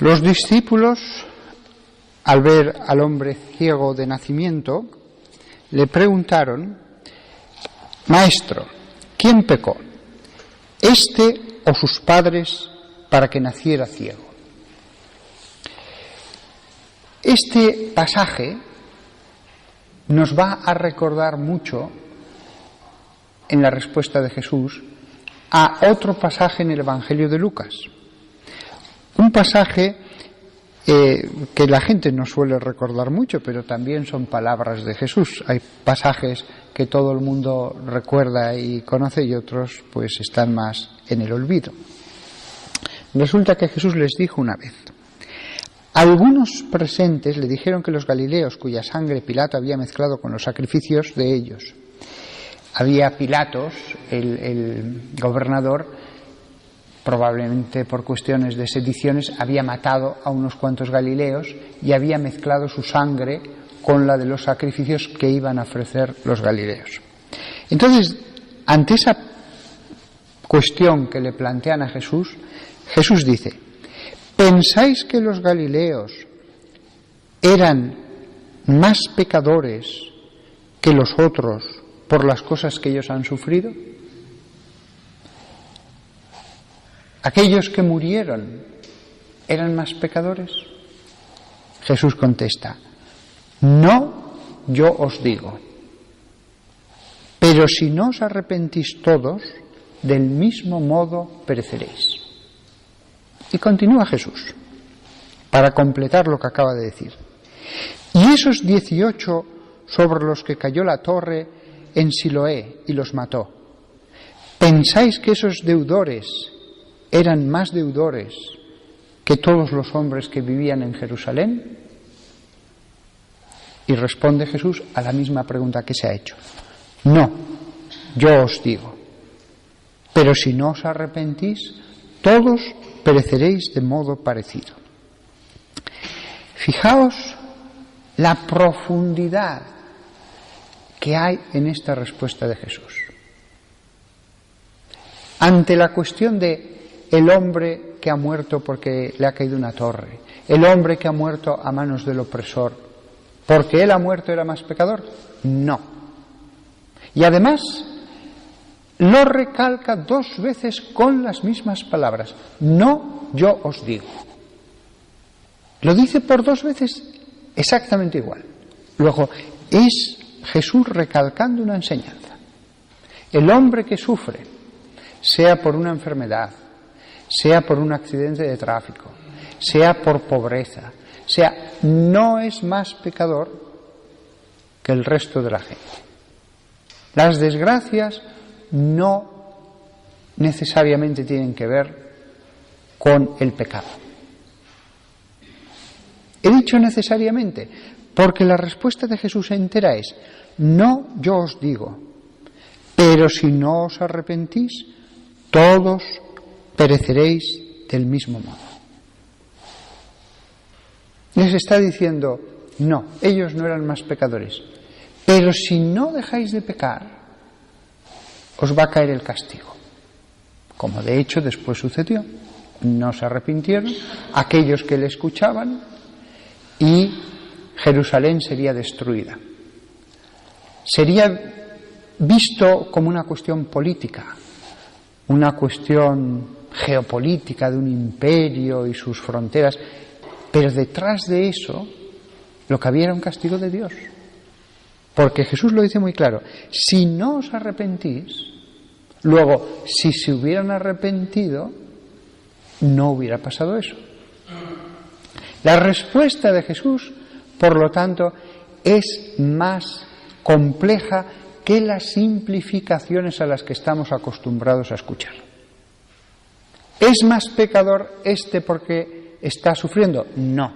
Los discípulos, al ver al hombre ciego de nacimiento, le preguntaron: Maestro, ¿quién pecó, este o sus padres, para que naciera ciego? Este pasaje nos va a recordar mucho, en la respuesta de Jesús, a otro pasaje en el Evangelio de Lucas. Un pasaje que la gente no suele recordar mucho, pero también son palabras de Jesús. Hay pasajes que todo el mundo recuerda y conoce y otros pues están más en el olvido. Resulta que Jesús les dijo una vez: algunos presentes le dijeron que los galileos, cuya sangre Pilato había mezclado con los sacrificios de ellos. Había Pilatos, el gobernador, probablemente por cuestiones de sediciones, había matado a unos cuantos galileos y había mezclado su sangre con la de los sacrificios que iban a ofrecer los galileos. Entonces, ante esa cuestión que le plantean a Jesús, Jesús dice: ¿pensáis que los galileos eran más pecadores que los otros por las cosas que ellos han sufrido? ¿Aquellos que murieron eran más pecadores? Jesús contesta: no, yo os digo, pero si no os arrepentís todos, del mismo modo pereceréis. Y continúa Jesús, para completar lo que acaba de decir: y esos 18 sobre los que cayó la torre en Siloé y los mató, ¿pensáis que esos deudores eran más deudores que todos los hombres que vivían en Jerusalén? Y responde Jesús a la misma pregunta que se ha hecho: no, yo os digo, pero si no os arrepentís, todos pereceréis de modo parecido. Fijaos la profundidad que hay en esta respuesta de Jesús. Ante la cuestión de el hombre que ha muerto porque le ha caído una torre, el hombre que ha muerto a manos del opresor, ¿porque él ha muerto era más pecador? No. Y además lo recalca 2 veces con las mismas palabras: no, yo os digo. Lo dice por 2 veces exactamente igual. Luego, es Jesús recalcando una enseñanza. El hombre que sufre, sea por una enfermedad, sea por un accidente de tráfico, sea por pobreza, no es más pecador que el resto de la gente. Las desgracias no necesariamente tienen que ver con el pecado. He dicho necesariamente porque la respuesta de Jesús entera es: no, yo os digo, pero si no os arrepentís, todos pereceréis del mismo modo. Les está diciendo: no, ellos no eran más pecadores, pero si no dejáis de pecar, os va a caer el castigo, como de hecho después sucedió. No se arrepintieron aquellos que le escuchaban y Jerusalén sería destruida. Sería visto como una cuestión política, una cuestión geopolítica de un imperio y sus fronteras, pero detrás de eso lo que había era un castigo de Dios. Porque Jesús lo dice muy claro: si no os arrepentís, luego, si se hubieran arrepentido, no hubiera pasado eso. La respuesta de Jesús, por lo tanto, es más compleja que las simplificaciones a las que estamos acostumbrados a escuchar. ¿Es más pecador este porque está sufriendo? No.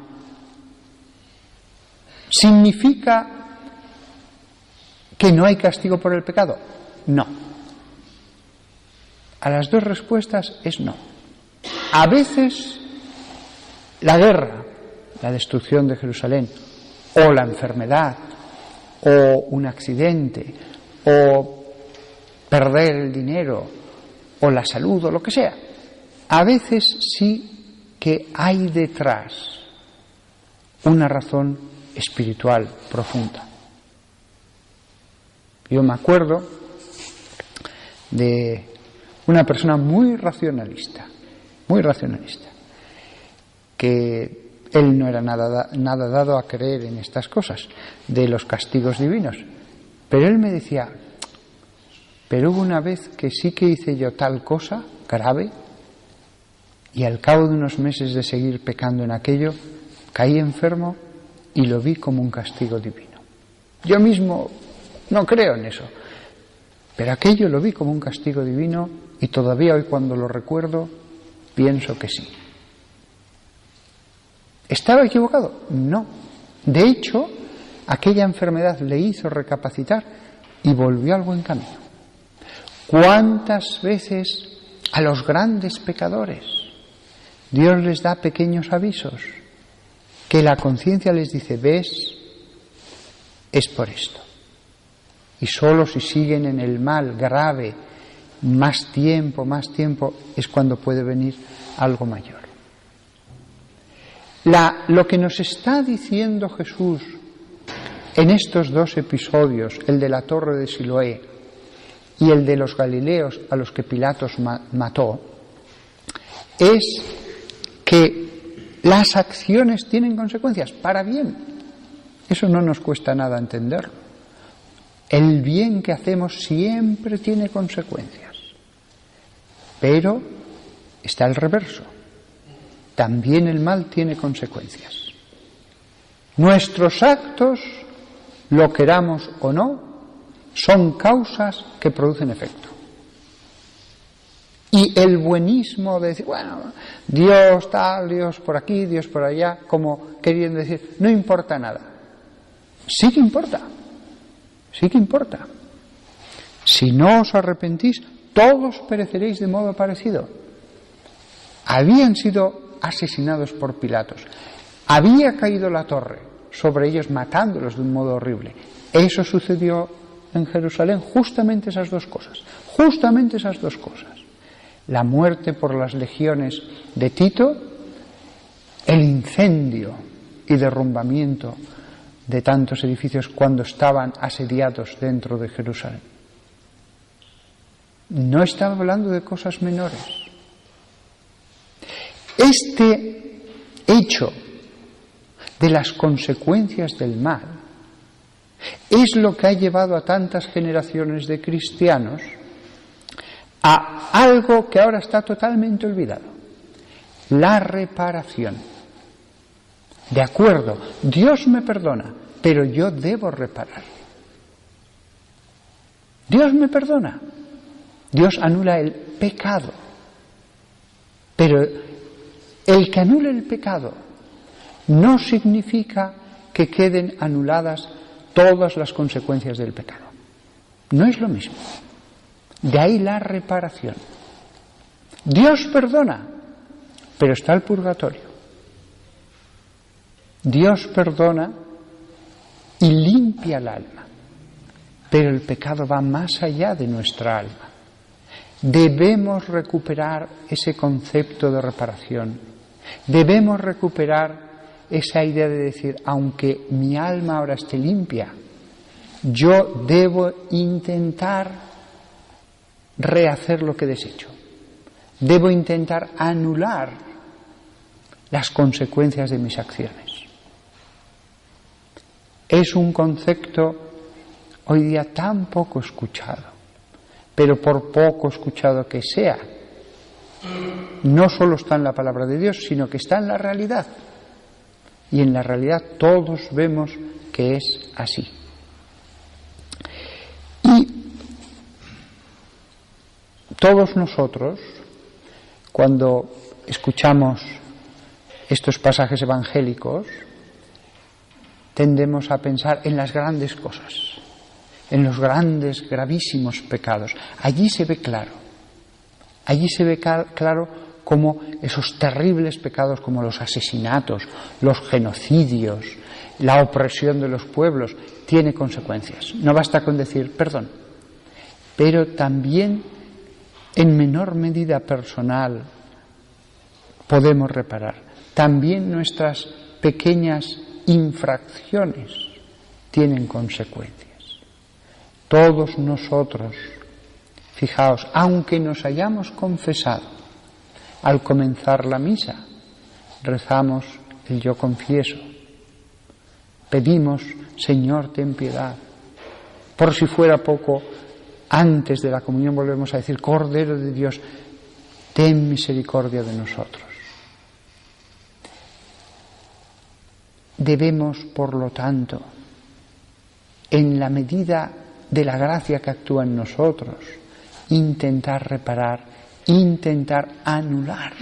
¿Significa que no hay castigo por el pecado? No. A las 2 respuestas es no. A veces la guerra, la destrucción de Jerusalén, o la enfermedad, o un accidente, o perder el dinero, o la salud, o lo que sea, a veces sí que hay detrás una razón espiritual profunda. Yo me acuerdo de una persona muy racionalista, que él no era nada dado a creer en estas cosas, de los castigos divinos. Pero él me decía, pero hubo una vez que sí que hice yo tal cosa grave, y al cabo de unos meses de seguir pecando en aquello, caí enfermo y lo vi como un castigo divino. Yo mismo no creo en eso, pero aquello lo vi como un castigo divino y todavía hoy cuando lo recuerdo pienso que sí. ¿Estaba equivocado? No. De hecho, aquella enfermedad le hizo recapacitar y volvió al buen camino. ¿Cuántas veces a los grandes pecadores Dios les da pequeños avisos que la conciencia les dice, ves, es por esto? Y solo si siguen en el mal grave más tiempo, es cuando puede venir algo mayor. Lo que nos está diciendo Jesús en estos dos episodios, el de la torre de Siloé y el de los galileos a los que Pilatos mató, es que las acciones tienen consecuencias para bien. Eso no nos cuesta nada entenderlo. El bien que hacemos siempre tiene consecuencias. Pero está el reverso. También el mal tiene consecuencias. Nuestros actos, lo queramos o no, son causas que producen efecto. Y el buenismo de decir, bueno, Dios tal, Dios por aquí, Dios por allá, como queriendo decir, no importa nada. Sí que importa. Sí que importa. Si no os arrepentís, todos pereceréis de modo parecido. Habían sido asesinados por Pilatos. Había caído la torre sobre ellos, matándolos de un modo horrible. Eso sucedió en Jerusalén, justamente esas dos cosas. La muerte por las legiones de Tito, el incendio y derrumbamiento de tantos edificios cuando estaban asediados dentro de Jerusalén. No estaba hablando de cosas menores. Este hecho de las consecuencias del mal es lo que ha llevado a tantas generaciones de cristianos a algo que ahora está totalmente olvidado: la reparación. De acuerdo, Dios me perdona, pero yo debo reparar. Dios me perdona, Dios anula el pecado, pero el que anule el pecado no significa que queden anuladas todas las consecuencias del pecado. No es lo mismo. De ahí la reparación. Dios perdona, pero está el purgatorio. Dios perdona y limpia el alma, pero el pecado va más allá de nuestra alma. Debemos recuperar ese concepto de reparación. Debemos recuperar esa idea de decir, aunque mi alma ahora esté limpia, yo debo intentar rehacer lo que he deshecho. Debo intentar anular las consecuencias de mis acciones. Es un concepto hoy día tan poco escuchado, pero por poco escuchado que sea, no solo está en la palabra de Dios, sino que está en la realidad. Y en la realidad todos vemos que es así. Y todos nosotros, cuando escuchamos estos pasajes evangélicos, tendemos a pensar en las grandes cosas, en los grandes, gravísimos pecados. Allí se ve claro como esos terribles pecados como los asesinatos, los genocidios, la opresión de los pueblos, tiene consecuencias. No basta con decir perdón, pero también en menor medida personal, podemos reparar. También nuestras pequeñas infracciones tienen consecuencias. Todos nosotros, fijaos, aunque nos hayamos confesado, al comenzar la misa, rezamos el yo confieso. Pedimos, Señor, ten piedad. Por si fuera poco, antes de la comunión volvemos a decir, Cordero de Dios, ten misericordia de nosotros. Debemos, por lo tanto, en la medida de la gracia que actúa en nosotros, intentar reparar, intentar anular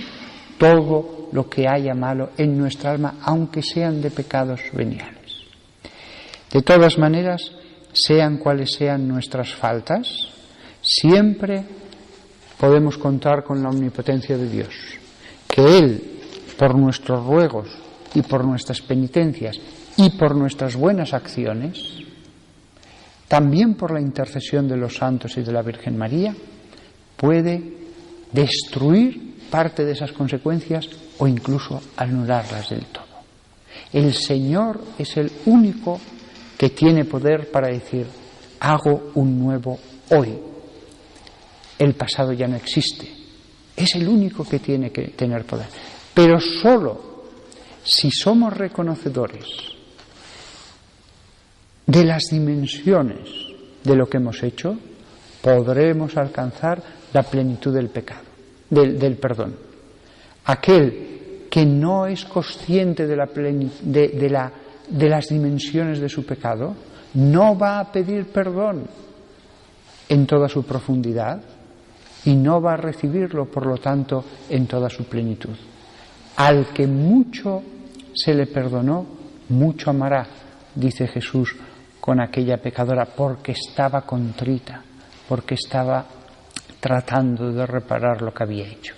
todo lo que haya malo en nuestra alma, aunque sean de pecados veniales. De todas maneras, sean cuales sean nuestras faltas, siempre podemos contar con la omnipotencia de Dios, que Él, por nuestros ruegos y por nuestras penitencias y por nuestras buenas acciones, también por la intercesión de los santos y de la Virgen María, puede destruir parte de esas consecuencias o incluso anularlas del todo. El Señor es el único que tiene poder para decir, hago un nuevo hoy. El pasado ya no existe. Es el único que tiene que tener poder. Pero solo si somos reconocedores de las dimensiones de lo que hemos hecho, podremos alcanzar la plenitud del pecado, del perdón. Aquel que no es consciente de las dimensiones de su pecado, no va a pedir perdón en toda su profundidad y no va a recibirlo, por lo tanto, en toda su plenitud. Al que mucho se le perdonó, mucho amará, dice Jesús con aquella pecadora, porque estaba contrita, porque estaba tratando de reparar lo que había hecho.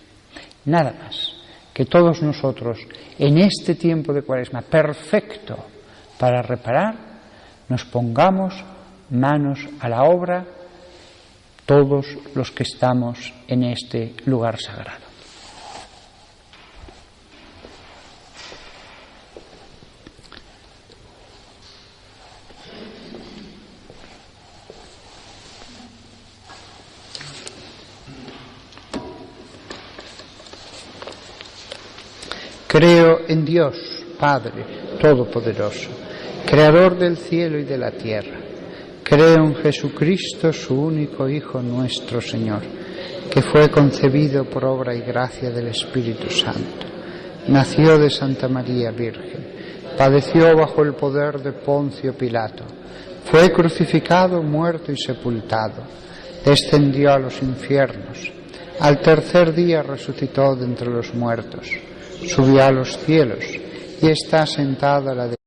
Nada más, que todos nosotros, en este tiempo de Cuaresma perfecto para reparar, nos pongamos manos a la obra, todos los que estamos en este lugar sagrado. Creo en Dios, Padre Todopoderoso, Creador del cielo y de la tierra. Creo en Jesucristo, su único Hijo, nuestro Señor, que fue concebido por obra y gracia del Espíritu Santo. Nació de Santa María Virgen, padeció bajo el poder de Poncio Pilato, fue crucificado, muerto y sepultado, descendió a los infiernos, al tercer día resucitó de entre los muertos, subió a los cielos y está sentado a la derecha